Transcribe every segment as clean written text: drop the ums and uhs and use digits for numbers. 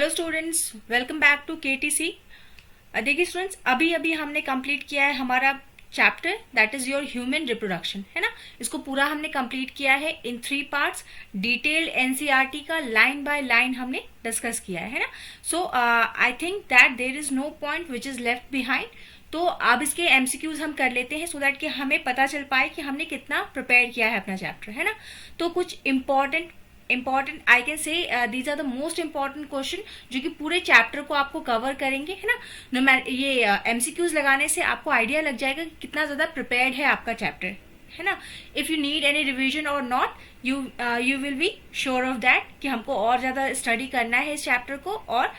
Hello students, welcome back to KTC. देखिए students, अभी अभी हमने कंप्लीट किया है हमारा chapter that is your human reproduction, है ना। इसको पूरा हमने कंप्लीट किया है इन 3 पार्ट्स। डिटेल्ड एनसीईआरटी का लाइन बाय लाइन हमने डिस्कस किया है ना। So I think that there is no point which is left behind. तो अब इसके एमसीक्यूज हम कर लेते हैं सो दैट कि हमें पता चल पाए कि हमने कितना प्रिपेयर किया है अपना चैप्टर, है ना। तो कुछ important I can say these are the most important question जो कि पूरे चैप्टर को आपको कवर करेंगे, है ना। ये एमसीक्यूज लगाने से आपको आइडिया लग जाएगा कि कितना ज्यादा प्रिपेयर्ड है आपका चैप्टर, है ना। If you need any revision और not, you will be sure of that कि हमको और ज्यादा स्टडी करना है इस चैप्टर को, और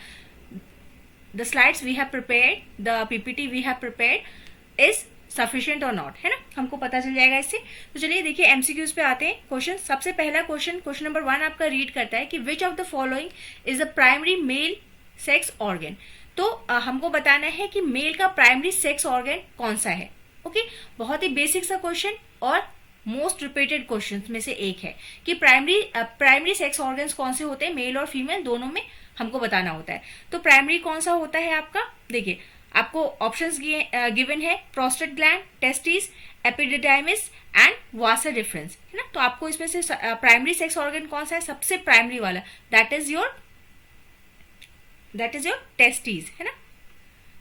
the slides we have prepared, the PPT we have prepared is sufficient or not, है ना। हमको पता चल जाएगा इससे। तो चलिए देखिए एमसीक्यूज पे आते हैं क्वेश्चन। सबसे पहला क्वेश्चन नंबर 1 आपका रीड करता है कि which of the following is the primary male sex organ. तो हमको बताना है कि मेल का प्राइमरी सेक्स ऑर्गन कौन सा है। ओके, बहुत ही बेसिक सा क्वेश्चन और मोस्ट रिपीटेड क्वेश्चंस में से एक है कि प्राइमरी सेक्स ऑर्गन्स कौन से होते हैं, मेल और फीमेल दोनों में हमको बताना होता है। तो प्राइमरी कौन सा होता है आपका, देखिए आपको ऑप्शंस गिवन है, prostate gland, testis, epididymis and Vasa difference, है ना। तो आपको इसमें से प्राइमरी सेक्स ऑर्गन कौन सा है, सबसे प्राइमरी वाला, दैट इज योर टेस्टिस, है ना।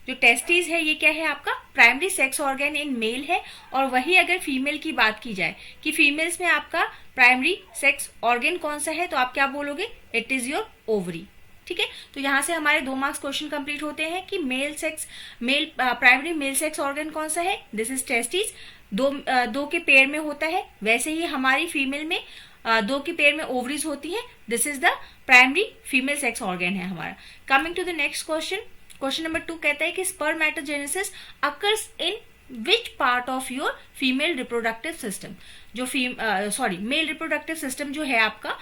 जो टेस्टिस है ये क्या है आपका primary sex organ in male है। और वही अगर फीमेल की बात की जाए कि फीमेल्स में आपका प्राइमरी सेक्स ऑर्गन कौन सा है, तो आप क्या बोलोगे, इट इज योर ओवरी। ठीक है, तो यहां से हमारे 2 मार्क्स क्वेश्चन कंप्लीट होते हैं कि प्राइमरी मेल सेक्स ऑर्गन कौन सा है, दिस इज टेस्टिस। दो के पेयर में होता है, वैसे ही हमारी फीमेल में 2 के पेयर में ओवरीज होती है, this is the primary female sex organ है हमारा। Coming to the next question number 2 कहता है कि spermatogenesis occurs in which part of your female reproductive system. जो मेल रिप्रोडक्टिव सिस्टम जो है आपका,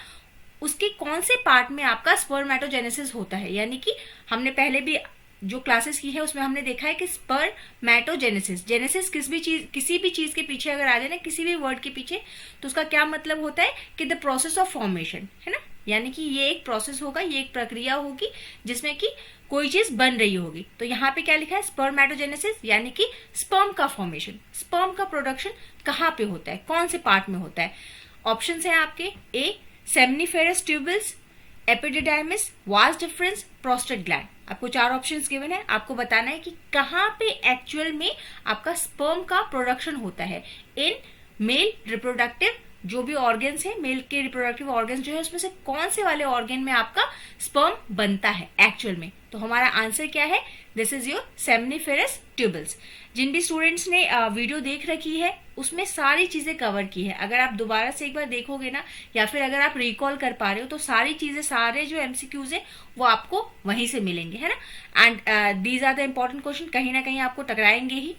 उसके कौन से पार्ट में आपका स्पर्मेटोजेनेसिस होता है। यानी कि हमने पहले भी जो क्लासेस की है उसमें हमने देखा है कि स्पर्मेटोजेनेसिस, जेनेसिस किसी भी चीज के पीछे अगर आ जाए ना, किसी भी वर्ड के पीछे, तो उसका क्या मतलब होता है कि द प्रोसेस ऑफ फॉर्मेशन, है ना। यानी कि ये एक प्रोसेस होगा, ये एक प्रक्रिया होगी जिसमें कि कोई चीज बन रही होगी। तो यहाँ पे क्या लिखा है, स्पर्मेटोजेनेसिस, यानी कि स्पर्म का फॉर्मेशन, स्पर्म का प्रोडक्शन कहाँ पे होता है, कौन से पार्ट में होता है। ऑप्शन है आपके, a seminiferous tubules, epididymis, vas deferens, prostate gland. आपको 4 ऑप्शंस गिवन है, आपको बताना है कि कहाँ पे एक्चुअल में आपका स्पर्म का प्रोडक्शन होता है इन मेल रिप्रोडक्टिव जो भी ऑर्गन्स है, मेल के रिप्रोडक्टिव ऑर्गन्स जो है उसमें से कौन से वाले ऑर्गन में आपका स्पर्म बनता है एक्चुअल में। तो हमारा आंसर क्या है, this is your seminiferous tubules. जिन भी स्टूडेंट्स ने वीडियो देख रखी है उसमें सारी चीजें कवर की है। अगर आप दोबारा से एक बार देखोगे ना, या फिर अगर आप रिकॉल कर पा रहे हो, तो सारी चीजें, सारे जो एमसीक्यूज है वो आपको वहीं से मिलेंगे, है ना। And these are the important question, कहीं ना कहीं आपको टकराएंगे ही।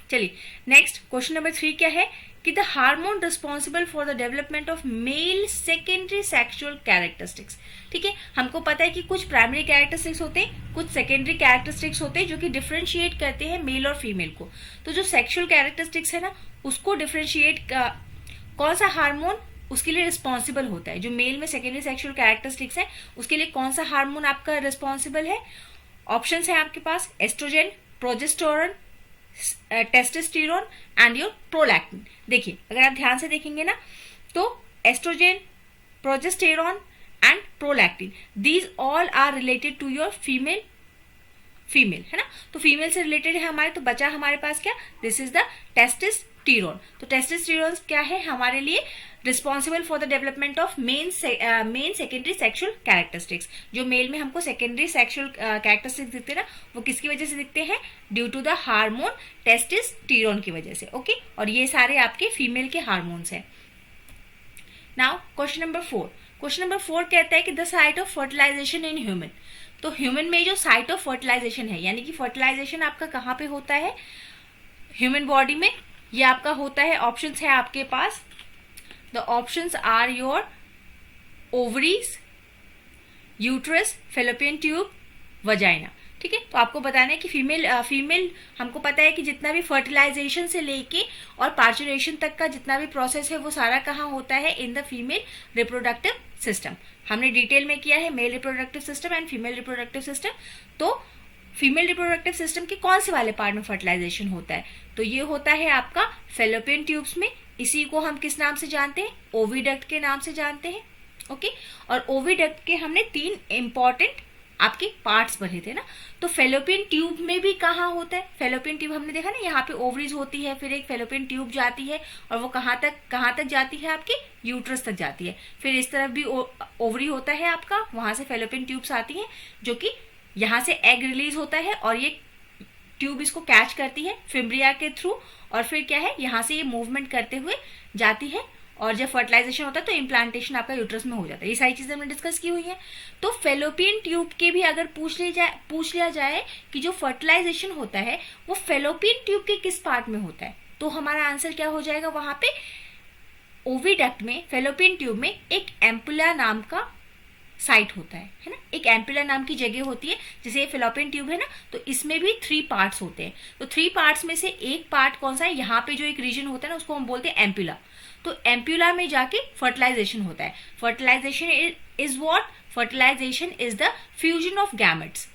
चलिए नेक्स्ट क्वेश्चन नंबर 3 क्या है कि the hormone responsible for the development of male secondary sexual characteristics. ठीक है, हमको पता है कि कुछ प्राइमरी कैरेक्टरिस्टिक्स होते हैं, कुछ सेकेंडरी कैरेक्टरिस्टिक्स होते हैं जो कि डिफरेंशिएट करते हैं मेल और फीमेल को। तो जो सेक्सुअल कैरेक्टरिस्टिक्स है ना, उसको डिफरेंशिएट कौन सा हार्मोन उसके लिए रिस्पॉन्सिबल होता है। जो मेल में सेकेंडरी सेक्सुअल कैरेक्टरिस्टिक्स है उसके लिए कौन सा हार्मोन आपका रिस्पॉन्सिबल है। ऑप्शंस है आपके पास, oestrogen, progesterone, testosterone and your prolactin. देखिए अगर आप ध्यान से देखेंगे ना, तो oestrogen, progesterone and prolactin, these all are related to your female, है ना। तो फीमेल से रिलेटेड है हमारे, तो बचा हमारे पास क्या, दिस इज द टेस्टोस्टेरोन। तो टेस्टोस्टेरोन क्या है हमारे लिए, responsible for the development of main secondary sexual characteristics. जो मेल में हमको सेकेंडरी सेक्सुअल कैरेक्टरिस्टिक्स दिखते हैं ना, वो किसकी वजह से दिखते हैं, due to the hormone testosterone की वजह से। ओके, और ये सारे आपके फीमेल के हार्मोन्स हैं। नाउ क्वेश्चन नंबर 4 कहता है कि the site of fertilization in human. तो ह्यूमन में जो साइट ऑफ फर्टिलाइजेशन है, यानी कि फर्टिलाइजेशन आपका कहाँ पे होता है ह्यूमन बॉडी में, ये आपका होता है, ऑप्शंस है आपके पास, the options are your ovaries, uterus, fallopian tube, vagina. ठीक है, तो आपको बताना है कि फीमेल हमको पता है कि जितना भी फर्टिलाइजेशन से लेके और पार्चुरेशन तक का जितना भी प्रोसेस है वो सारा कहाँ होता है, in the female reproductive system. हमने डिटेल में किया है mail reproductive system and female reproductive system. तो फीमेल रिप्रोडक्टिव सिस्टम के कौन से वाले पार्ट में फर्टिलाइजेशन होता है? तो ये होता है आपका फेलोपियन ट्यूब्स में। इसी को हम किस नाम से जानते हैं? ओविडक्ट के नाम से जानते हैं। ओके, और ओविडक्ट के हमने 3 इंपॉर्टेंट आपके पार्ट्स पढ़े थे ना। तो फेलोपियन ट्यूब में भी कहाँ होता है? फेलोपियन ट्यूब हमने देखा ना, यहाँ पे ओवरीज होती है, फिर एक फेलोपियन ट्यूब जाती है और वो कहाँ तक जाती है? आपके यूट्रस तक जाती है। फिर इस तरफ भी ओवरी होता है आपका, वहां से फेलोपियन ट्यूब्स आती हैं, जो कि यहाँ से एग रिलीज होता है और ये ट्यूब इसको कैच करती है फिम्ब्रिया के थ्रू, और फिर क्या है, यहाँ से ये मूवमेंट करते हुए जाती है, और जब फर्टिलाइजेशन होता है तो इम्प्लांटेशन आपका यूट्रस में हो जाता है। ये सारी चीजें हमने डिस्कस की हुई है। तो फेलोपियन ट्यूब के भी अगर पूछ लिया जाए कि जो फर्टिलाइजेशन होता है वो फेलोपियन ट्यूब के किस पार्ट में होता है, तो हमारा आंसर क्या हो जाएगा? वहां पे ओविडक्ट में, फेलोपियन ट्यूब में एक एम्पुला नाम का साइट होता है ना। एक एम्पुला नाम की जगह होती है, जैसे ये फेलोपियन ट्यूब है ना, तो इसमें भी 3 पार्ट्स होते हैं। तो 3 पार्ट्स में से एक पार्ट कौन सा है? यहाँ पे जो एक रीजन होता है ना, उसको हम बोलते हैं एम्पुला। तो एम्पुला में जाके फर्टिलाइजेशन होता है। Fertilization is what? Fertilization is the fusion of gametes,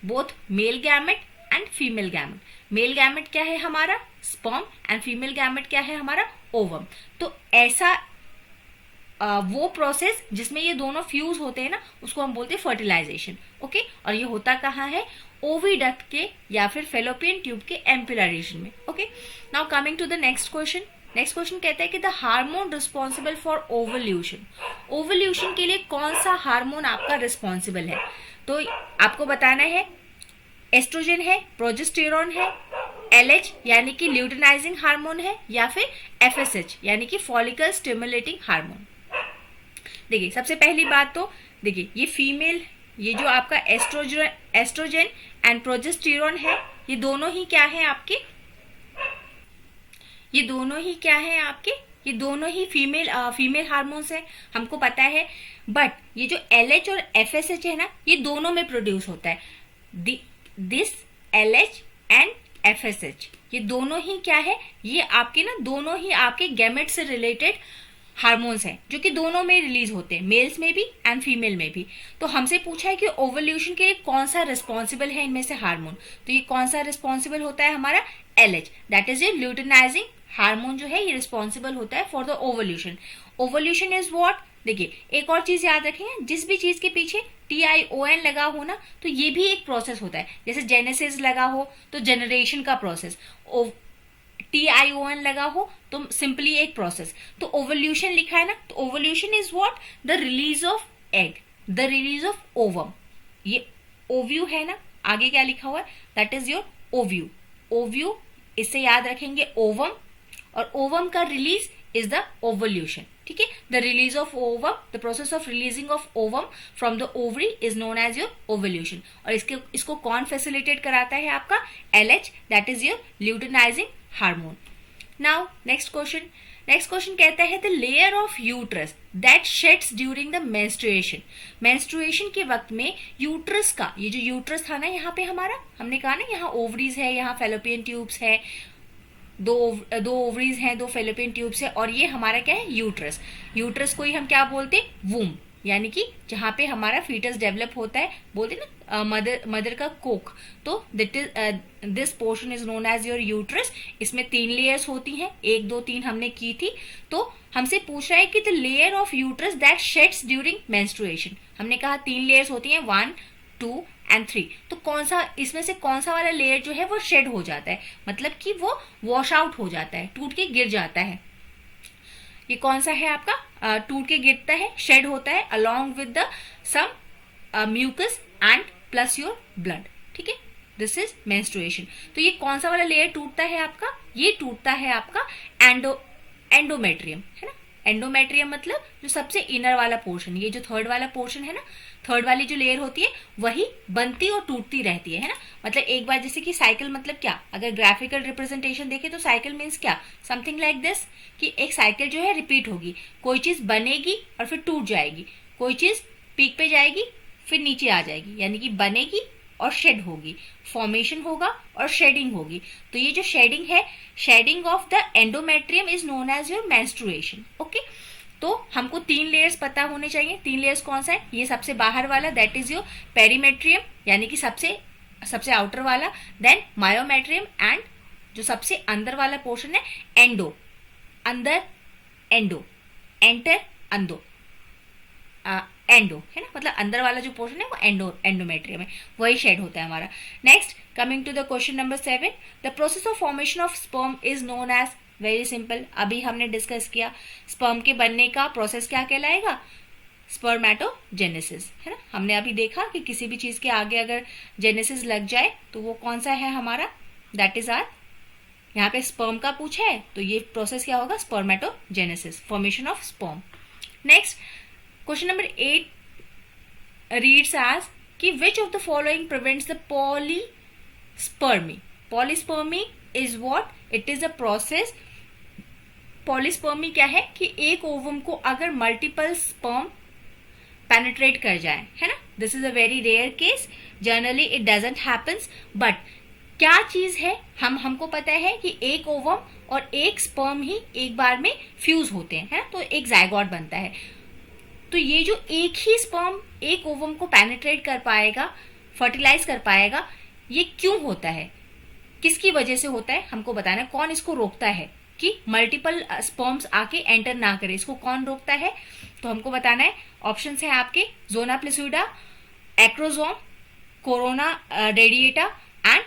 both male gamete and female gamete. Male gamete क्या है हमारा? स्पर्म, एंड फीमेल गैमेट क्या है हमारा? ओवम। तो ऐसा वो प्रोसेस जिसमें ये दोनों फ्यूज होते हैं ना, उसको हम बोलते हैं फर्टिलाइजेशन। ओके, और ये होता कहाँ है? ओविडक्ट के या फिर फेलोपियन ट्यूब के एम्पुला रीजन में। Okay, now coming to the next question. Next question कहता है कि the hormone responsible for ovulation. Ovulation के लिए कौन सा हार्मोन आपका रिस्पॉन्सिबल है? तो आपको बताना है एस्ट्रोजन है, प्रोजेस्टेरॉन है, LH यानी कि ल्यूटिनाइजिंग हार्मोन है, या फिर FSH यानी कि फॉलिकल स्टिमुलेटिंग हार्मोन। देखिए, सबसे पहली बात तो देखिए, ये फीमेल, ये जो आपका एस्ट्रोजन एंड प्रोजेस्टेरॉन है, ये दोनों ही क्या है आपके? ये दोनों ही फीमेल हार्मोन्स है, हमको पता है। बट ये जो LH और FSH है ना, ये दोनों में प्रोड्यूस होता है। दिस LH एंड FSH, ये दोनों ही क्या है? ये आपके ना दोनों ही आपके गैमेट से रिलेटेड हार्मोन्स हैं, जो कि दोनों में रिलीज होते हैं, मेल्स में भी एंड फीमेल में भी। तो हमसे पूछा है कि ओवल्यूशन के लिए कौन सा रिस्पॉन्सिबल है इनमें से हार्मोन। तो ये कौन सा रिस्पॉन्सिबल होता है हमारा? LH, that is a luteinizing hormone जो है, ये रिस्पॉन्सिबल होता है for the ovulation. Ovulation is what? देखिए, एक और चीज याद रखें, जिस भी चीज के पीछे TION लगा हो ना, तो ये भी एक प्रोसेस होता है। जैसे जेनेसिस लगा हो तो जनरेशन का प्रोसेस, TION लगा हो तो सिंपली एक प्रोसेस। तो ओवल्यूशन लिखा है ना, तो ovulation is what? The release of egg, the release of ovum. ये ओव्यू है ना, आगे क्या लिखा हुआ है? That is your ओव्यू। ओव्यू, इससे याद रखेंगे ओवम, और ओवम का रिलीज इज द ओवल्यूशन। ठीक है, the release of ovum, the process of releasing of ovum from the ovary is known as your ovulation. और इसको कौन फैसिलिटेट कराता है? आपका LH, that is your luteinizing hormone. Now next question कहता है the layer of uterus that sheds during the menstruation. Menstruation के वक्त में यूट्रस का, ये जो यूट्रस था ना यहाँ पे हमारा, हमने कहा ना यहाँ ओवरीज है, यहाँ फेलोपियन ट्यूब्स है, दो ओवरीज हैं, 2 फेलोपियन ट्यूब्स है, और ये हमारा क्या है? यूट्रस। यूट्रस को ही हम क्या बोलते हैं? वूम, यानी कि जहां पे हमारा फीटस डेवलप होता है, बोलते ना मदर का कोक। तो this portion is known as your uterus. इसमें 3 लेयर्स होती हैं, 1 2 3 हमने की थी। तो हमसे पूछ रहा है कि the layer of uterus that sheds during menstruation. हमने कहा 3 लेयर्स होती हैं, 1 2 एंड 3। तो कौन सा इसमें से कौन सा वाला लेयर जो है वो शेड हो जाता है, मतलब कि वो वॉश आउट हो जाता है, टूट के गिर जाता है? ये कौन सा है आपका? टूट के गिरता है, शेड होता है along with the some mucus and plus your blood. ठीक है, दिस इज मेंस्ट्रुएशन। तो ये कौन सा वाला लेयर टूटता है आपका? ये टूटता है आपका एंडोमेट्रियम, है ना। एंडोमेट्रियम मतलब जो सबसे इनर वाला पोर्शन, ये जो थर्ड वाला पोर्शन है ना, थर्ड वाली जो लेयर होती है वही बनती और टूटती रहती है ना। मतलब एक बार, जैसे कि साइकिल मतलब क्या, अगर ग्राफिकल रिप्रेजेंटेशन देखें तो साइकिल मीन्स क्या, समथिंग लाइक दिस, कि एक साइकिल जो है रिपीट होगी, कोई चीज बनेगी और फिर टूट जाएगी, कोई चीज पीक पे जाएगी फिर नीचे आ जाएगी, यानी कि बनेगी और शेड होगी, फॉर्मेशन होगा और शेडिंग होगी। तो ये जो शेडिंग है, shedding of the endometrium is known as your menstruation. Okay, तो हमको 3 लेयर्स पता होने चाहिए। 3 लेयर्स कौन सा है? ये सबसे बाहर वाला, दैट इज योर पेरीमेट्रियम, यानी कि सबसे आउटर वाला, देन मायोमेट्रियम, एंड जो सबसे अंदर वाला पोर्शन है एंडो, अंदर एंडो, एंटर अंदो, एंडो है ना, मतलब अंदर वाला जो पोर्शन है वो एंडोमेट्रियम है, वही शेड होता है हमारा। Next, coming to the question number 7, the process of formation of sperm is known as, very simple, अभी हमने डिस्कस किया, स्पर्म के बनने का प्रोसेस क्या कहलाएगा? स्पर्मेटोजेनेसिस, है ना। हमने अभी देखा कि किसी भी चीज के आगे अगर जेनेसिस लग जाए तो वो कौन सा है हमारा? दैट इज आर, यहाँ पे स्पर्म का पूछा है तो ये प्रोसेस क्या होगा? Spermatogenesis, formation of sperm. Next, question number 8 reads as कि which of the following prevents the polyspermy? Polyspermy is what? It is a process. Polyspermy क्या है? कि एक ओवम को अगर मल्टीपल स्पर्म पेनिट्रेट कर जाए, है ना, this is a very rare case, generally it doesn't happens, but क्या चीज है, हमको पता है कि एक ओवम और एक स्पर्म ही एक बार में फ्यूज होते हैं, है ना, तो एक जायगोट बनता है। तो ये जो एक ही स्पर्म एक ओवम को पेनिट्रेट कर पाएगा, फर्टिलाइज कर पाएगा, ये क्यों होता है, किसकी वजह से होता है, हमको बताना है। कौन इसको रोकता है कि मल्टीपल स्पर्म्स आके एंटर ना करे, इसको कौन रोकता है? तो हमको बताना है। ऑप्शंस है आपके zona pellucida, acrosome, corona radiata and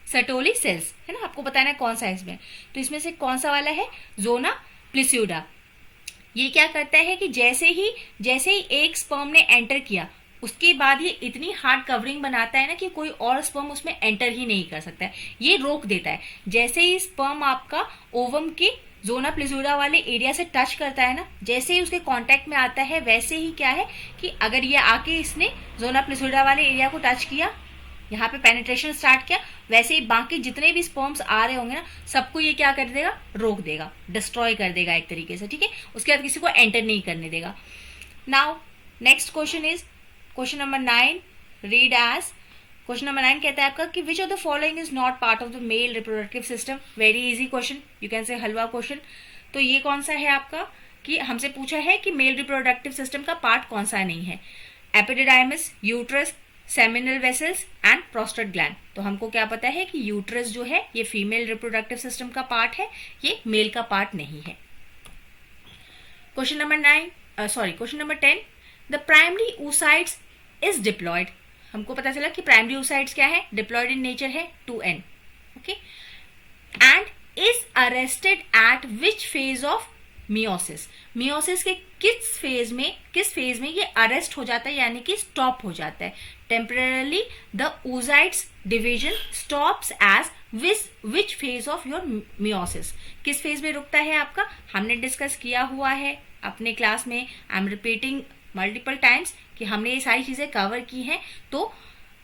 Sertoli cells, है ना, आपको बताना है कौन सा है इसमें। तो इसमें से कौन सा वाला है? जोना प्लिस्यूडा। ये क्या करता है कि जैसे ही एक स्पर्म ने एंटर किया, उसके बाद ये इतनी हार्ड कवरिंग बनाता है ना कि कोई और स्पर्म उसमें एंटर ही नहीं कर सकता है, ये रोक देता है। जैसे ही स्पर्म आपका ओवम के जोना प्लिस्यूडा वाले एरिया से टच करता है ना, जैसे ही उसके कांटेक्ट में आता है, वैसे ही क्या है कि अगर ये आके इसने जोना प्लिस्यूडा वाले एरिया को टच किया, यहाँ पे पेनिट्रेशन स्टार्ट किया, वैसे ही बाकी जितने भी स्पर्म्स आ रहे होंगे ना, सबको ये क्या कर देगा? रोक देगा, डिस्ट्रॉय कर देगा एक तरीके से, ठीक है। उसके बाद किसी को एंटर नहीं करने देगा। Now next question is question number 9, read as, question number 9 कहता है आपका कि which of the following is not part of the male reproductive system? Very easy question, you can say halwa question. तो ये कौन सा है आपका कि हमसे पूछा है कि मेल रिप्रोडक्टिव सिस्टम का पार्ट कौन सा नहीं है? Epididymis, uterus, seminal vessels and prostate gland. तो हमको क्या पता है कि यूट्रस जो है ये फीमेल रिप्रोडक्टिव सिस्टम का पार्ट है, ये मेल का पार्ट नहीं है। Question number 10, the primary oocytes is diploid. हमको पता चला कि प्राइमरी oocytes क्या है? डिप्लॉयड इन नेचर है 2n, okay, and is arrested eight which phase of meiosis? Meiosis के किस फेज में ये अरेस्ट हो जाता है, यानी कि स्टॉप हो जाता है? Temporarily the oocytes division stops as which phase of your meiosis? किस फेज में रुकता है आपका? हमने डिस्कस किया हुआ है अपने क्लास में, I am repeating multiple times कि हमने ये सारी चीजें कवर की हैं। तो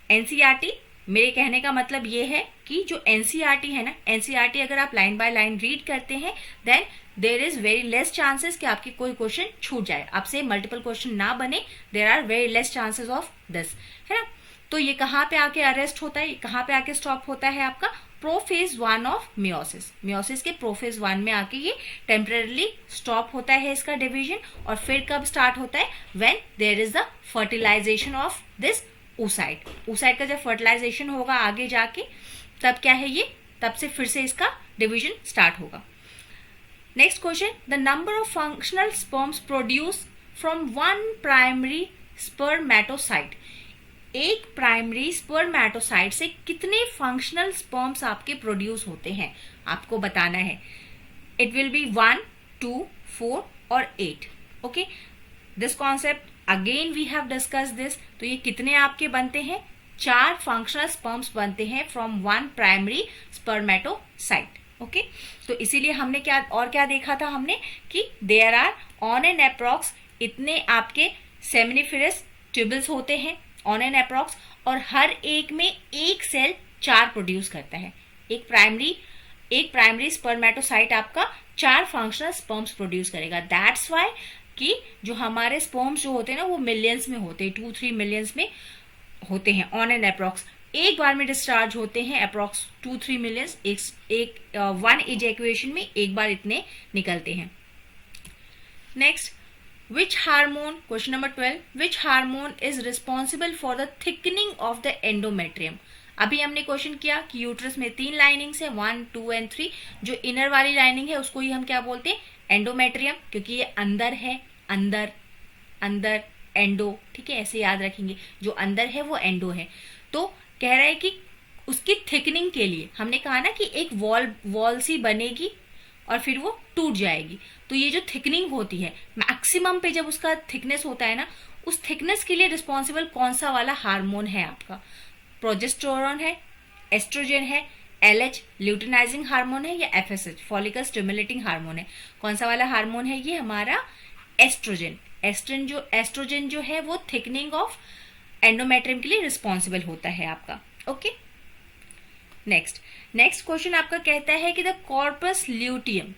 एनसीईआरटी, मेरे कहने का मतलब ये है कि जो एनसीईआरटी है ना, एनसीईआरटी अगर आप लाइन बाय लाइन रीड करते हैं, then there is very less chances कि आपके कोई क्वेश्चन छूट जाए, आपसे मल्टीपल क्वेश्चन ना बने, there are very less chances of this, है ना। तो ये कहाँ पे आके अरेस्ट होता है, कहाँ पे आके स्टॉप होता है आपका? Prophase 1 of meiosis. मियोसिस के प्रोफेज 1 में आके ये टेम्परेरली स्टॉप होता है इसका डिवीजन, और फिर कब स्टार्ट होता है? When there is the fertilization of this oocyte। oocyte का जब फर्टिलाइजेशन होगा आगे जाके, तब क्या है ये? तब से फिर से इसका डिवीजन स्टार्ट होगा। Next question, the number of functional sperms produce from one primary spermatocyte. एक प्राइमरी स्पर्मेटोसाइट से कितने फंक्शनल स्पर्म्स आपके प्रोड्यूस होते हैं, आपको बताना है। इट विल बी 1, 2, 4 और 8, okay. This concept again we have discuss this. तो ये कितने आपके बनते हैं? 4 फंक्शनल स्पर्म्स बनते हैं from one primary spermatocyte, okay. तो इसीलिए हमने क्या देखा था हमने कि there are on an approx इतने आपके सेमिनिफेरस ट्यूबल्स होते हैं ऑन एन अप्रॉक्स, और हर एक में एक सेल 4 प्रोड्यूस करता है। एक प्राइमरी स्पर्मेटोसाइट आपका 4 फंक्शनल स्पर्म्स प्रोड्यूस करेगा। दैट्स वाई कि जो हमारे स्पर्म्स जो होते हैं ना, वो मिलियंस में होते हैं, 2-3 मिलियंस में होते हैं ऑन एन अप्रॉक्स। एक बार में डिस्चार्ज होते हैं अप्रॉक्स 2-3 मिलियंस, एक वन इजैक्यूएशन में एक बार इतने निकलते हैं, next, which hormone, question number 12, which hormone is responsible for the thickening of the endometrium. अभी हमने क्वेश्चन किया कि यूट्रस में 3 लाइनिंग्स है, 1, 2 एंड 3। जो इनर वाली लाइनिंग है उसको ही हम क्या बोलते हैं, एंडोमेट्रियम, क्योंकि ये अंदर है, अंदर अंदर एंडो, ठीक है, ऐसे याद रखेंगे, जो अंदर है वो एंडो है। तो कह रहा है कि उसकी थिकनिंग के लिए हमने कहा ना कि एक वॉल सी बनेगी और फिर वो टूट जाएगी। तो ये जो थिकनिंग होती है मैक्सिमम पे, जब उसका थिकनेस होता है ना, उस थिकनेस के लिए रिस्पॉन्सिबल कौन सा वाला हार्मोन है आपका, प्रोजेस्टेरोन है, एस्ट्रोजन है, LH ल्यूटिनाइजिंग हार्मोन है, या FSH फॉलिकल स्टिमुलेटिंग हार्मोन है। कौन सा वाला हार्मोन है ये, हमारा एस्ट्रोजन। एस्ट्रोजन जो है वो थिकनिंग ऑफ एंडोमेट्रियम के लिए रिस्पॉन्सिबल होता है आपका। ओके, नेक्स्ट क्वेश्चन आपका कहता है कि the corpus luteum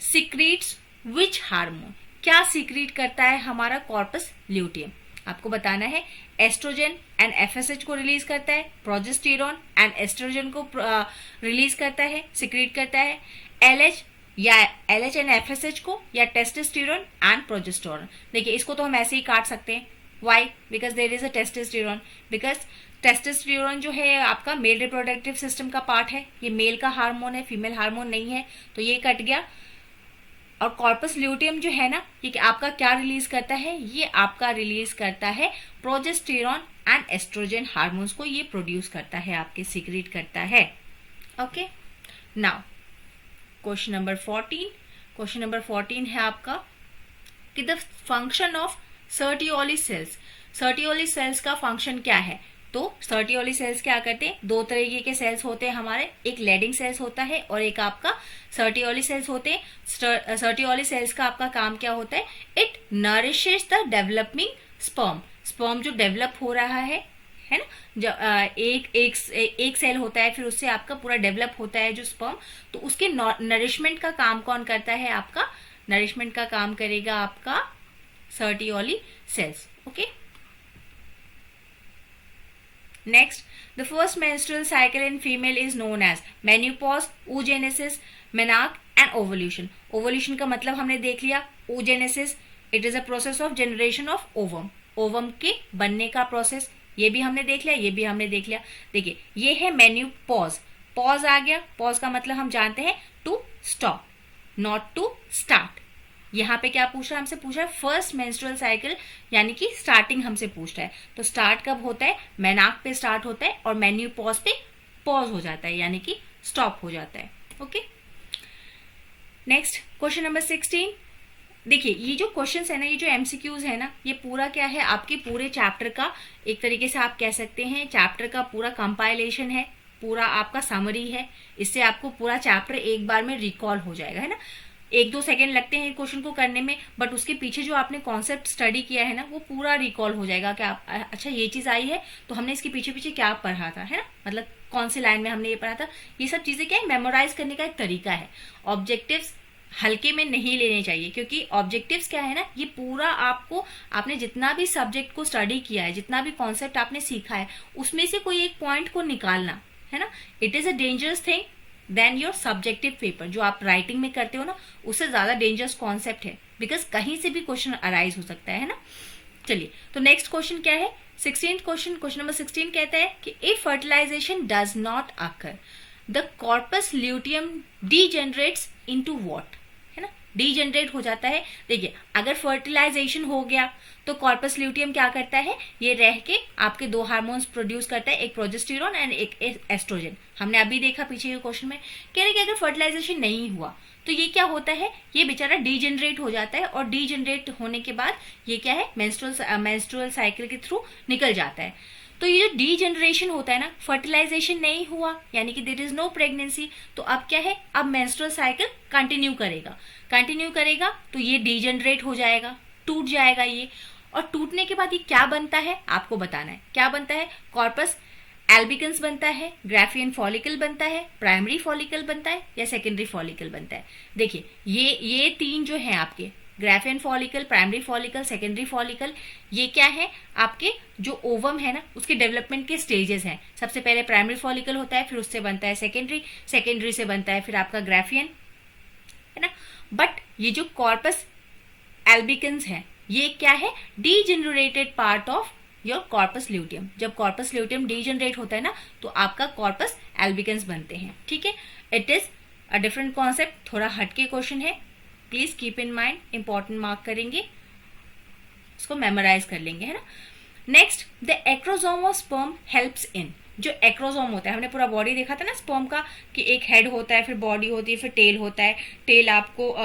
secretes which hormone. क्या सिक्रीट करता है हमारा कॉर्पस ल्यूटियम, आपको बताना है। एस्ट्रोजन एंड FSH को रिलीज करता है, प्रोजेस्टेरोन एंड एस्ट्रोजन को रिलीज करता है, सिक्रीट करता है। LH एंड FSH को, या टेस्टोस्टेरोन एंड प्रोजेस्टेरोन। देखिए इसको तो हम ऐसे ही काट सकते हैं, why, because there is a testosterone, because testosterone जो है आपका मेल रिप्रोडक्टिव सिस्टम का पार्ट है, ये मेल का हार्मोन है, फीमेल हार्मोन नहीं है, तो ये कट गया। और कॉर्पस ल्यूटियम जो है ना, ये आपका क्या रिलीज करता है, ये आपका रिलीज करता है प्रोजेस्टेरोन एंड एस्ट्रोजन हार्मोन्स को, ये प्रोड्यूस करता है, आपके सीक्रेट करता है। Okay, now question number 14। Question number 14 है आपका कि the function of Sertoli cells. Sertoli cells का फंक्शन क्या है। तो सर्टियोली सेल्स क्या करते हैं, 2 तरीके के सेल्स होते हैं हमारे, एक लेडिंग सेल्स होता है और एक आपका सर्टियोली सेल्स होते हैं। सर्टियोली सेल्स का आपका काम क्या होता है, it nourishes the developing sperm. Sperm जो डेवलप हो रहा है ना, जब एक सेल होता है, फिर उससे आपका पूरा डेवलप होता है जो स्पर्म, तो उसके नरिशमेंट का काम कौन करता है, आपका नरिशमेंट का काम करेगा आपका Sertoli cells. Okay, next, the first menstrual cycle in female is known as menopause, oogenesis, menarche and ovulation. Ovulation का मतलब हमने देख लिया, oogenesis it is a process of generation of ovum, ovum के बनने का प्रोसेस, ये भी हमने देख लिया, ये भी हमने देख लिया। देखिए ये है मेन्यूपॉज, पॉज आ गया, पॉज का मतलब हम जानते हैं to stop, not to start. यहाँ पे क्या पूछ रहा है, हमसे पूछ रहा है फर्स्ट मेंस्ट्रुअल साइकिल, यानी कि स्टार्टिंग हमसे पूछ रहा है। तो स्टार्ट कब होता है, मेनार्क पे स्टार्ट होता है और मेन्यूपॉज पे पॉज हो जाता है, यानी कि स्टॉप हो जाता है। Okay, next question number 16। देखिए ये जो क्वेश्चंस है ना, ये जो MCQs है ना, ये पूरा क्या है, आपके पूरे चैप्टर का एक तरीके से आप कह सकते हैं चैप्टर का पूरा कंपाइलेशन है, पूरा आपका समरी है। इससे आपको पूरा चैप्टर एक बार में रिकॉल हो जाएगा, है ना। 1-2 सेकेंड लगते हैं क्वेश्चन को करने में, बट उसके पीछे जो आपने कॉन्सेप्ट स्टडी किया है ना, वो पूरा रिकॉल हो जाएगा कि आप अच्छा ये चीज आई है तो हमने इसके पीछे पीछे क्या पढ़ा था, है ना, मतलब कौन सी लाइन में हमने ये पढ़ा था। ये सब चीजें क्या है, मेमोराइज करने का एक तरीका है। ऑब्जेक्टिव्स हल्के में नहीं लेने चाहिए, क्योंकि ऑब्जेक्टिव्स क्या है ना, ये पूरा आपको, आपने जितना भी सब्जेक्ट को स्टडी किया है, जितना भी कॉन्सेप्ट आपने सीखा है, उसमें से कोई एक पॉइंट को निकालना, है ना। It is a dangerous thing then your subjective paper, जो आप राइटिंग में करते हो ना, उससे ज्यादा डेंजरस कॉन्सेप्ट है, बिकॉज कहीं से भी क्वेश्चन अराइज हो सकता है ना। चलिए, तो नेक्स्ट क्वेश्चन क्या है, 16th क्वेश्चन, क्वेश्चन नंबर 16 कहता है कि if fertilization does not occur the corpus luteum degenerates into what, है ना, डीजेनरेट हो जाता है। देखिए अगर फर्टिलाइजेशन हो गया तो कॉर्पस ल्यूटियम क्या करता है, ये रह के आपके 2 हार्मोन्स प्रोड्यूस करता है, एक प्रोजेस्टेरोन एंड एक एस्ट्रोजन। हमने अभी देखा पीछे के क्वेश्चन में, कह रहे कि अगर फर्टिलाइजेशन नहीं हुआ तो ये क्या होता है, ये बेचारा डीजेनरेट हो जाता है, और डीजेनरेट होने के बाद ये क्या है, मेंस्ट्रुअल साइकिल के थ्रू निकल जाता है। तो ये जो डीजेनरेशन होता है ना, फर्टिलाइजेशन नहीं हुआ यानी कि देयर इज नो प्रेगनेंसी, तो अब क्या है, अब मेंस्ट्रुअल साइकिल कंटिन्यू करेगा तो ये डीजेनरेट हो जाएगा, टूट जाएगा ये। और टूटने के बाद ये क्या बनता है, आपको बताना है क्या बनता है, कॉर्पस एल्बिकन्स बनता है, ग्राफियन फॉलिकल बनता है, प्राइमरी फॉलिकल बनता है, या सेकेंडरी फॉलिकल बनता है। देखिए ये 3 जो है आपके, Graafian follicle, primary follicle, secondary follicle, ये क्या है आपके जो ओवम है ना, उसके डेवलपमेंट के स्टेजेस हैं। सबसे पहले प्राइमरी फॉलिकल होता है, फिर उससे बनता है सेकेंडरी से बनता है फिर आपका ग्राफियन, है ना। बट ये जो कॉर्पस एल्बिकन्स हैं, ये क्या है, degenerated part of your corpus luteum. जब कॉर्पस ल्यूटियम डीजेनरेट होता है ना तो आपका कॉर्पस एल्बिकन्स बनते हैं, ठीक है। It is a different concept, थोड़ा हटके क्वेश्चन है, please keep in mind, important mark करेंगे, इसको मेमोराइज कर लेंगे, है ना। Next, the acrosome of sperm helps in, जो एक्रोसोम होता है, हमने पूरा बॉडी देखा था ना स्पर्म का कि एक हेड होता है, फिर बॉडी होती है, फिर टेल होता है। टेल आपको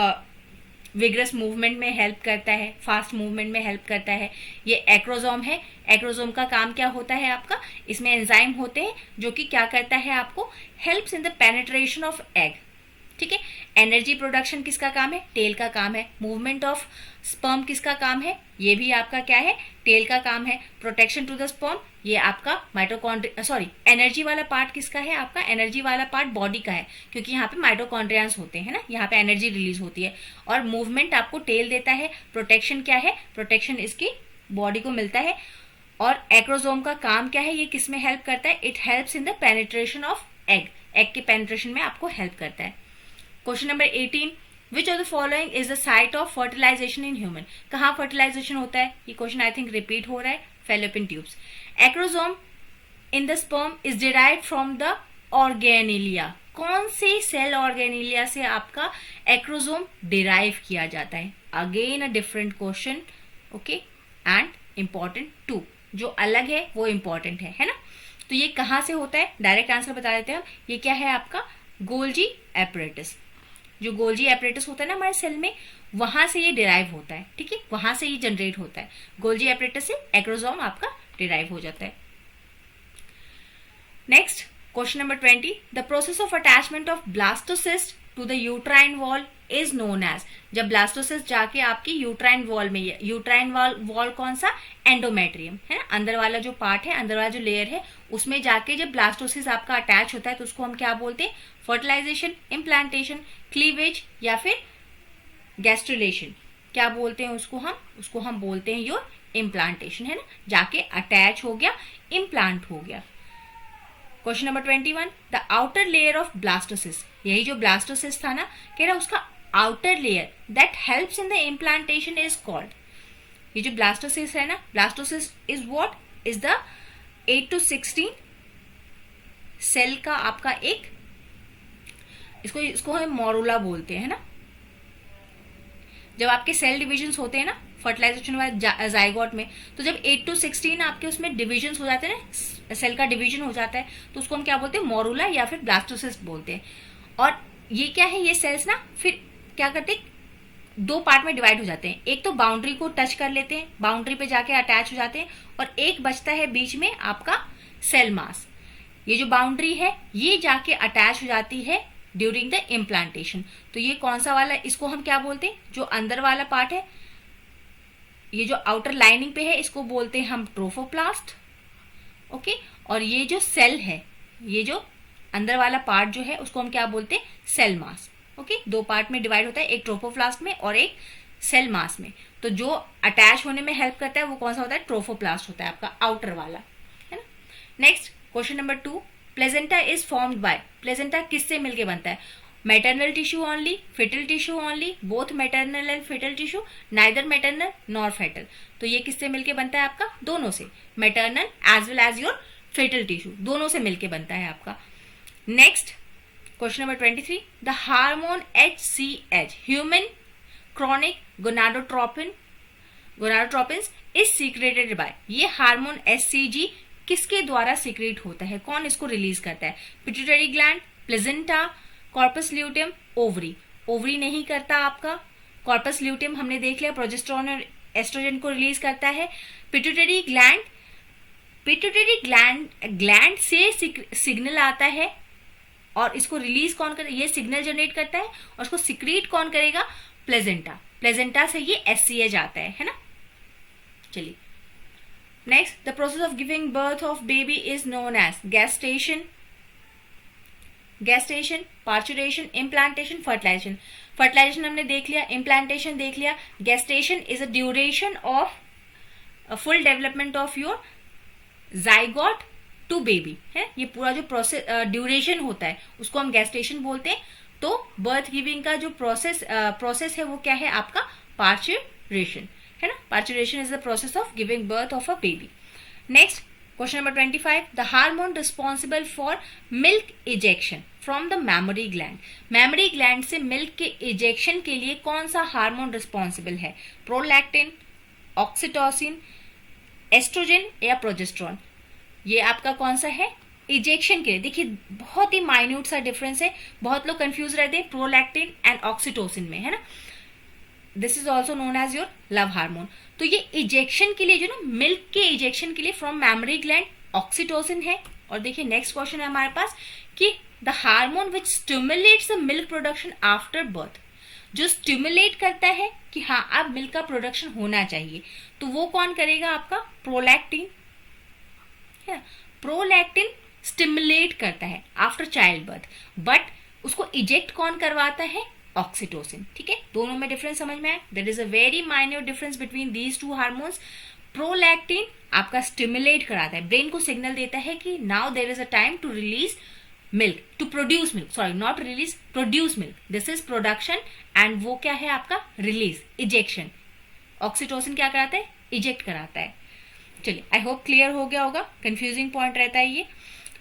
विग्रस मूवमेंट में हेल्प करता है, फास्ट मूवमेंट में हेल्प करता है। ये एक्रोसोम है। एक्रोसोम का काम क्या होता है आपका, इसमें एंजाइम होते हैं जो कि क्या करता है आपको, helps in the penetration of egg, ठीक है। एनर्जी प्रोडक्शन किसका काम है, टेल का काम है। मूवमेंट ऑफ स्पर्म किसका काम है, ये भी आपका क्या है, टेल का काम है। प्रोटेक्शन टू द स्पर्म, ये आपका माइटोकॉन्ड्रिया, सॉरी एनर्जी वाला पार्ट किसका है, आपका एनर्जी वाला पार्ट बॉडी का है, क्योंकि यहाँ पे माइटोकॉन्ड्रियास होते हैं ना, यहाँ पे एनर्जी रिलीज होती है। और मूवमेंट आपको टेल देता है। प्रोटेक्शन क्या है, प्रोटेक्शन इसकी बॉडी को मिलता है। और एक्रोसोम का काम क्या है, ये किस में हेल्प करता है, it helps in the penetration of egg, egg के पेनिट्रेशन में आपको हेल्प करता है। Question number 18, which of the following is the site of fertilization in human, कहाँ फर्टिलाइजेशन होता है, ये क्वेश्चन आई थिंक रिपीट हो रहा है, fallopian tubes. Acrosome in the sperm is derived from the organelle, कौन से सेल ऑर्गेनिलिया से आपका एक्रोसोम डिराइव किया जाता है, again a different question, okay, and important too, जो अलग है वो इंपॉर्टेंट है ना। तो ये कहाँ से होता है, डायरेक्ट आंसर बता देते हैं हम, ये क्या है आपका गोल्जी एपरेटस। जो गोल्जी एपरेटस होता है ना हमारे सेल में, वहां से ये डिराइव होता है, ठीक है, वहां से ये जनरेट होता है। गोल्जी एपरेटस से एक्रोसोम आपका डिराइव हो जाता है। Next, question number 20, the process of attachment of blastocyst to the uterine wall is known as, जब ब्लास्टोसिस्ट जाके आपकी यूट्राइन वॉल में, यूट्राइन वॉल कौन सा, एंडोमेट्रियम है ना, अंदर वाला जो पार्ट है, अंदर वाला जो लेयर है, उसमें जाके जब ब्लास्टोसिस्ट आपका अटैच होता है तो उसको हम क्या बोलते हैं, फर्टिलाइजेशन, इम्प्लांटेशन, क्लीवेज या फिर गैस्ट्रुलेशन, क्या बोलते हैं उसको हम बोलते हैं योर इम्प्लांटेशन, है ना, जाके अटैच हो गया, इम्प्लांट हो गया। Question number 21, the outer layer of blastocyst, यही जो ब्लास्टोसिस्ट था ना, कह रहा उसका outer layer that helps in the implantation is called, ये जो ब्लास्टोसिस्ट है ना, blastocyst is what, is the 8 to 16 cell का आपका एक, इसको हम मोरुला बोलते हैं ना। जब आपके सेल डिविजन्स होते हैं ना फर्टिलाइजेशन वाले जाइगोट में, तो जब 8 to 16 आपके उसमें डिविजन्स हो जाते हैं ना, सेल का डिवीजन हो जाता है, तो उसको हम क्या बोलते हैं, मोरुला या फिर ब्लास्टोसिस्ट बोलते हैं। और ये क्या है, ये सेल्स ना फिर क्या करते हैं, दो पार्ट में डिवाइड हो जाते हैं, एक तो बाउंड्री को टच कर लेते हैं, बाउंड्री पे जाके अटैच हो जाते हैं, और एक बचता है बीच में आपका सेल मास, ये जो बाउंड्री है ये जाके अटैच हो जाती है ड्यूरिंग द इम्प्लांटेशन। तो ये कौन सा वाला, इसको हम क्या बोलते हैं, जो अंदर वाला पार्ट है, ये जो आउटर लाइनिंग पे है, इसको बोलते हैं हम ट्रोफोप्लास्ट, ओके। और ये जो सेल है, ये जो अंदर वाला पार्ट जो है, उसको हम क्या बोलते हैं, सेल मास, ओके। दो पार्ट में डिवाइड होता है, एक ट्रोफोप्लास्ट में और एक सेल मास में। तो जो अटैच होने में हेल्प करता है वो कौन सा होता है, ट्रोफोप्लास्ट होता है आपका आउटर वाला, है ना। Next, question number 2, placenta is formed by, placenta किससे मिलके बनता है, maternal tissue only, foetal tissue only, both maternal and foetal tissue, neither maternal nor foetal. तो ये किससे मिलके बनता है आपका, दोनों से, maternal as well as your foetal tissue, दोनों से मिलके बनता है आपका। Next, question number 23, the hormone HCH, human chronic gonadotropin, gonadotropins is secreted by, ये हार्मोन HCG किसके द्वारा सीक्रेट होता है, कौन इसको रिलीज करता है, pituitary gland, placenta, corpus luteum, ovary. Ovary नहीं करता आपका, कॉर्पस ल्यूटियम हमने देख लिया प्रोजेस्टेरोन और एस्ट्रोजन को रिलीज करता है। पिट्यूटरी ग्लैंड, पिट्यूटरी ग्लैंड से सिग्नल आता है और इसको रिलीज कौन करे, ये सिग्नल जनरेट करता है, और उसको सिक्रीट कौन करेगा, प्लेजेंटा, प्लेजेंटा से ये SCH आता है ना। चलिए next, the process of giving birth of baby is known as gestation, gestation, parturition, implantation, fertilization. Fertilization हमने देख लिया, इम्प्लांटेशन देख लिया, gestation is a duration of full development of your zygote to baby, है ये पूरा जो प्रोसेस ड्यूरेशन होता है उसको हम गेस्टेशन बोलते हैं। तो बर्थ गिविंग का जो प्रोसेस है वो क्या है आपका, पार्चुरेशन, है ना. Parturition is the process of giving birth of a baby. Next question number 25. The hormone responsible for milk ejection from the mammary gland. Mammary gland से मिल्क के इजेक्शन के लिए कौन सा हार्मोन रिस्पॉन्सिबल है? प्रोलैक्टिन, ऑक्सीटोसिन, एस्ट्रोजन या progesterone. ये आपका कौन सा है इजेक्शन के लिए? देखिए बहुत ही माइन्यूट सा डिफरेंस है, बहुत लोग कंफ्यूज रहते हैं प्रोलैक्टिन एंड ऑक्सीटोसिन में, है ना. This is also known as your love hormone. तो ये इजेक्शन के लिए जो ना मिल्क के इजेक्शन के लिए फ्रॉम मैमरी ग्लैंड ऑक्सीटोसिन है. और देखिए नेक्स्ट क्वेश्चन है हमारे पास कि the hormone which stimulates the milk production after birth. जो स्टिमुलेट करता है कि हाँ अब मिल्क का प्रोडक्शन होना चाहिए, तो वो कौन करेगा? आपका प्रोलैक्टिन. प्रोलैक्टिन स्टिमुलेट करता है आफ्टर चाइल्ड बर्थ, बट उसको इजेक्ट कौन करवाता है? ऑक्सीटोसिन. ठीक है, दोनों में डिफरेंस समझ में आया. There is a very minute difference between these two hormones. Prolactin आपका स्टिमुलेट कराता है, ब्रेन को सिग्नल देता है कि now there is a time to release milk, to produce milk. Sorry, not release, produce milk. This is production and वो क्या है आपका? Release, ejection. ऑक्सीटोसिन क्या कराता है? इजेक्ट कराता है. चलिए, आई होप क्लियर हो गया होगा. कंफ्यूजिंग पॉइंट रहता है ये.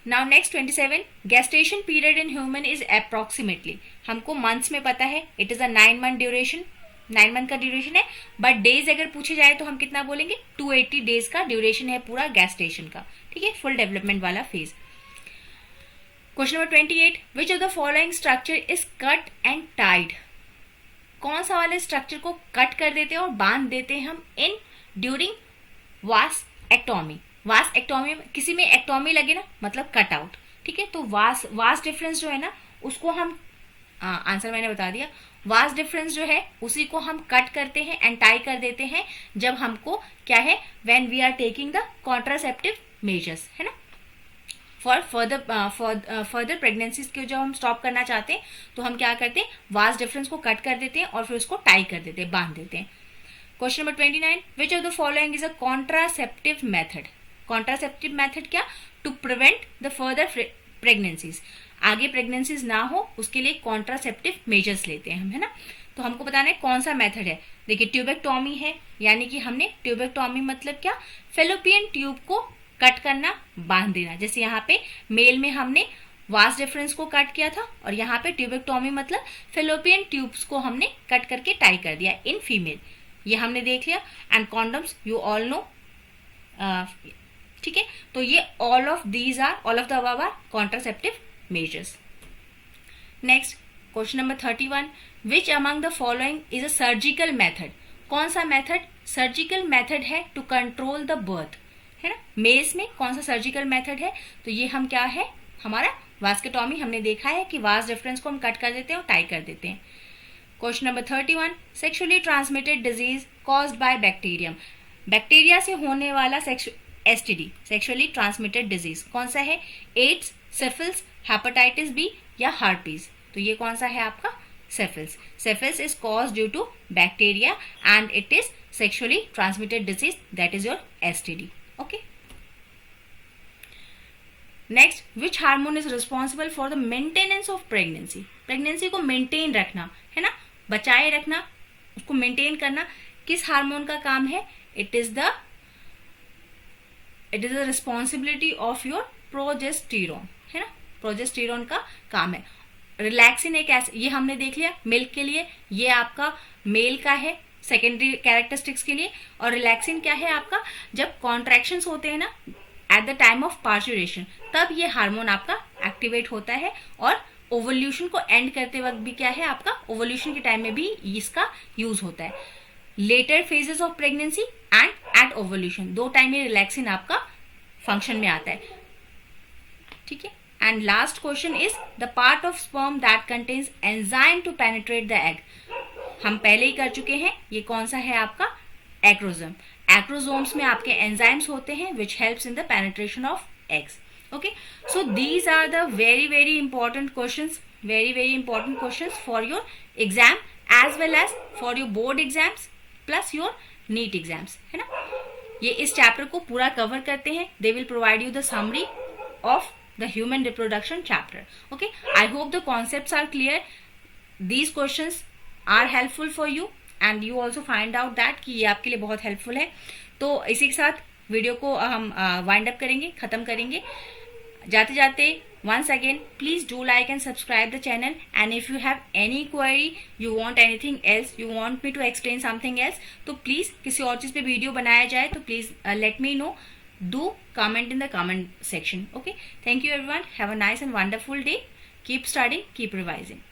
Now next 27. Gestation period in human is approximately. हमको मंथ्स में पता है, it is a 9 month duration. 9 month का ड्यूरेशन है, बट डेज अगर पूछे जाए तो हम कितना बोलेंगे? 280 डेज का ड्यूरेशन है पूरा गेस्टेशन का. ठीक है, फुल डेवलपमेंट वाला phase. Question number 28. Which of the following structure is cut and tied. कौन सा वाले स्ट्रक्चर को कट कर देते हैं और बांध देते हैं हम इन ड्यूरिंग वास्टेक्टोमी. वास्टेक्टोमी में किसी में एक्टोमी लगे ना, मतलब कट आउट. ठीक है, तो वास्ट डिफरेंस जो है ना उसको हम आंसर मैंने बता दिया. वास्ट डिफरेंस जो है उसी को हम कट करते हैं एंड टाई कर देते हैं जब हमको क्या है, when we are taking the contraceptive measures, है ना. फॉर फर्दर प्रेगनेंसीज के जब हम स्टॉप करना चाहते हैं तो हम क्या करते हैं? वास्ट डिफरेंस को कट कर देते हैं और फिर उसको टाई कर देते हैं, बांध देते हैं. Question number 29. Which of the following is a contraceptive method. Contraceptive method क्या? To prevent the further pregnancies. आगे प्रेगनेंसीज ना हो उसके लिए कॉन्ट्रासेप्टिव मेजर्स लेते हैं हम, है ना. तो हमको बताना है कौन सा मेथड है. देखिए ट्यूबेक्टोमी है, यानी कि हमने ट्यूबेक्टोमी मतलब क्या? फेलोपियन ट्यूब को कट करना, बांध देना. जैसे यहाँ पे मेल में हमने वास्ट डिफरेंस को कट किया था और यहाँ पे ट्यूबेक्टोमी मतलब फेलोपियन ट्यूब्स को हमने कट करके टाई कर दिया इन फीमेल. ये हमने देख लिया. And condoms you all know. ठीक है, तो ये all of the above are contraceptive measures. Next question number 31. Which among the following is a surgical method. कौन सा मेथड सर्जिकल मेथड है टू कंट्रोल द बर्थ, है ना. मेल्स में कौन सा सर्जिकल मेथड है? तो ये हम क्या है हमारा वास्केटोमी. हमने देखा है कि वास्ट डिफरेंस को हम कट कर देते हैं और टाई कर देते हैं. Question number 31. Sexually transmitted disease caused by bacterium. Bacteria से होने वाला एसटीडी, सेक्सुअली ट्रांसमिटेड डिजीज कौन सा है? एड्स, सिफिलिस, हेपेटाइटिस बी या हार्पीज. तो ये कौन सा है आपका? Syphilis. Syphilis is caused due to bacteria and it is sexually transmitted disease, that is your STD. Okay. Next, which hormone is responsible for the maintenance of pregnancy. Pregnancy को maintain रखना, है ना, बचाए रखना, उसको मेंटेन करना किस hormone का काम है? It is the responsibility of your progesterone, है ना. प्रोजेस्टेरोन का काम है. रिलैक्सिन एक ऐसे, ये हमने देख लिया मिल्क के लिए, ये आपका मेल का है सेकेंडरी कैरेक्टरिस्टिक्स के लिए. और रिलैक्सिन क्या है आपका? जब कॉन्ट्रैक्शंस होते हैं ना at the time of parturition, तब ये हार्मोन आपका एक्टिवेट होता है. और ओवल्यूशन को एंड करते वक्त भी क्या है आपका? ओवल्यूशन के टाइम में भी इसका यूज होता है. Later phases of pregnancy and at ovulation, दो टाइम में रिलैक्सिन आपका फंक्शन में आता है. ठीक है. And last question is the part of sperm that contains enzyme to penetrate the egg. हम पहले ही कर चुके हैं, ये कौन सा है आपका? एक्रोसोम. एक्रोसोम्स में आपके एंजाइम्स होते हैं which helps in the penetration of eggs. Okay, so these are the very important questions, very important questions for your exam as well as for your board exams plus your NEET exams, है ना. ये इस chapter को पूरा cover करते हैं. They will provide you the summary of the human reproduction chapter. Okay, I hope the concepts are clear. These questions are helpful for you and you also find out that कि ये आपके लिए बहुत helpful है। तो इसी के साथ वीडियो को हम वाइंड अप करेंगे, खत्म करेंगे। जाते जाते once again please do like and subscribe the channel, and if you have any query, you want anything else, you want me to explain something else, तो please किसी और चीज पे वीडियो बनाया जाए तो please let me know. Do comment in the comment section. Okay, thank you everyone, have a nice and wonderful day, keep studying, keep revising.